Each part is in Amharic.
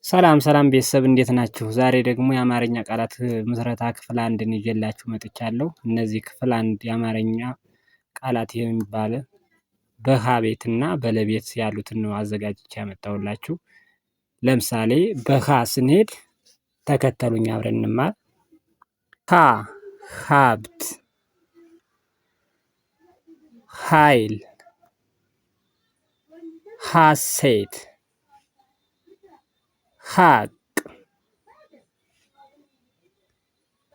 ሰላም ሰላም ቤተሰብ እንዴት ናችሁ? ዛሬ ደግሞ የአማርኛ ቃላት ምስረታ ክፍል አንድን ይዤላችሁ መጥቻለሁ። እነዚህ ክፍል አንድ የአማርኛ ቃላት የሚባል በሀ ቤት እና በለ ቤት ያሉትን ነው አዘጋጅቼ ያመጣሁላችሁ። ለምሳሌ በሀ ስንሄድ ተከተሉኝ አብረን እንማር። ሀ ሀብት፣ ኃይል፣ ሀሴት፣ ሀቅ፣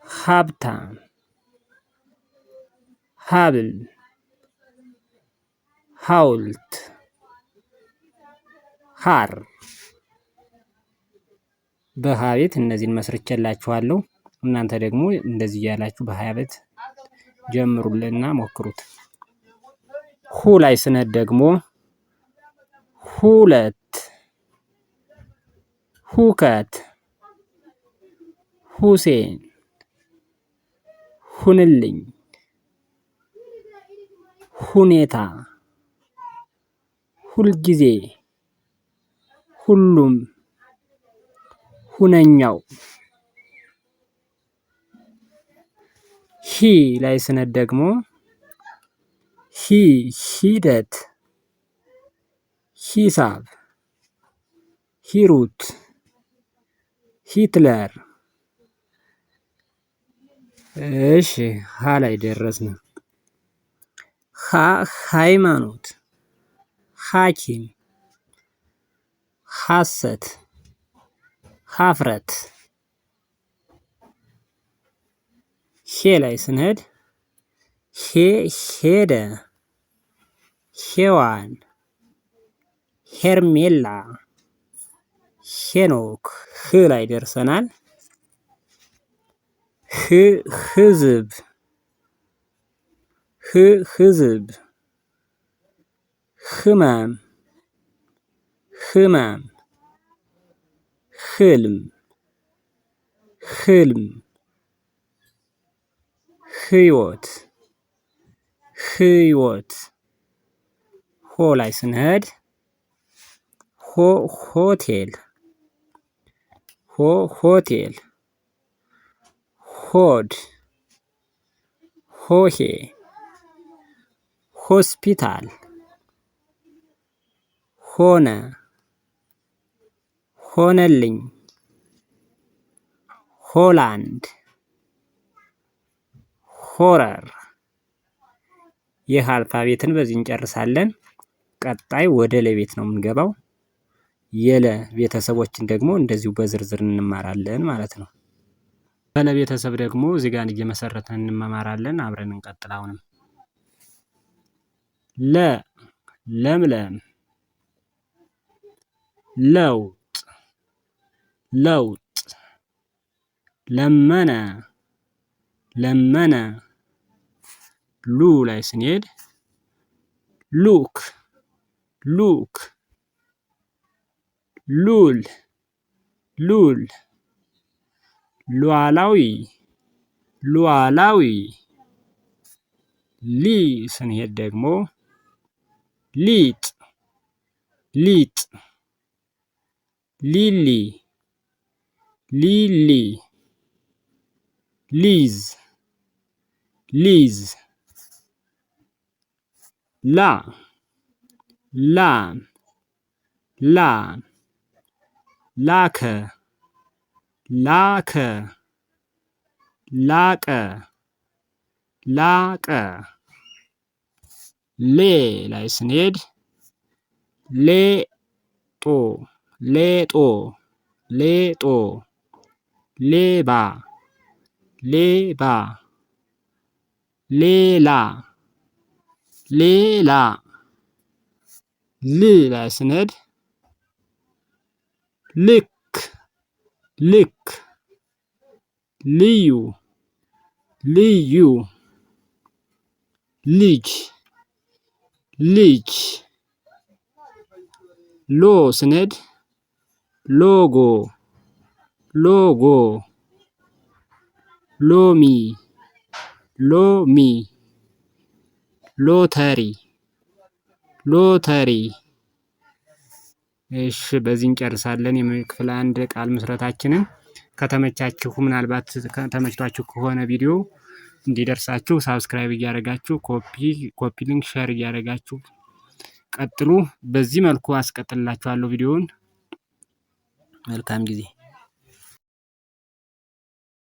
ሀብታም፣ ሀብል፣ ሐውልት፣ ሐር። በሀ ቤት እነዚህን መስርቼላችኋለሁ። እናንተ ደግሞ እንደዚህ እያላችሁ በሀያ ቤት ጀምሩልና ሞክሩት። ሁ ላይ ስነድ ደግሞ ሁለት፣ ሁከት፣ ሁሴን፣ ሁንልኝ፣ ሁኔታ፣ ሁልጊዜ፣ ሁሉም፣ ሁነኛው። ሂ ላይ ስነድ ደግሞ ሂደት፣ ሂሳብ፣ ሂሩት፣ ሂትለር። እሺ ሀ ላይ ደረስን። ሃይማኖት፣ ሐኪም፣ ሐሰት፣ ሀፍረት። ሄ ላይ ስንሄድ ሄደ፣ ሄዋን፣ ሄርሜላ፣ ሄኖክ። ህ ላይ ደርሰናል። ህዝብ፣ ህዝብ፣ ህመም፣ ህመም፣ ህልም፣ ህልም፣ ህይወት፣ ህይወት። ሆ ላይ ስንሄድ ሆቴል፣ ሆቴል፣ ሆድ፣ ሆሄ፣ ሆስፒታል፣ ሆነ፣ ሆነልኝ፣ ሆላንድ፣ ሆረር። ይህ አልፋቤትን በዚህ እንጨርሳለን። ቀጣይ ወደ ለቤት ነው የምንገባው። የለ ቤተሰቦችን ደግሞ እንደዚሁ በዝርዝር እንማራለን ማለት ነው። በለ ቤተሰብ ደግሞ እዚህ ጋር እየመሰረትን እንማማራለን። አብረን እንቀጥል። አሁንም ለምለም፣ ለውጥ፣ ለውጥ፣ ለመነ፣ ለመነ። ሉ ላይ ስንሄድ ሉክ፣ ሉክ፣ ሉል፣ ሉል፣ ሉዓላዊ፣ ሉዓላዊ። ሊ ስንሄድ ደግሞ ሊጥ፣ ሊጥ፣ ሊሊ፣ ሊሊ፣ ሊዝ፣ ሊዝ። ላም፣ ላም፣ ላከ፣ ላከ፣ ላቀ፣ ላቀ። ሌ ላይ ስንሄድ ሌጦ፣ ሌጦ፣ ሌጦ፣ ሌባ፣ ሌባ፣ ሌላ፣ ሌላ። ል ላይ ስንሄድ ልክ፣ ልክ፣ ልዩ፣ ልዩ፣ ልጅ፣ ልጅ። ሎ ስንሄድ ሎጎ፣ ሎጎ፣ ሎሚ፣ ሎሚ፣ ሎተሪ፣ ሎተሪ። እሺ በዚህ እንጨርሳለን ክፍል 1 ቃል ምስረታችንን። ከተመቻችሁ ምናልባት ተመችቷችሁ ከሆነ ቪዲዮ እንዲደርሳችሁ ሳብስክራይብ እያደረጋችሁ ኮፒ ሊንክ ሼር እያደረጋችሁ ቀጥሉ። በዚህ መልኩ አስቀጥልላችኋለሁ ቪዲዮውን። መልካም ጊዜ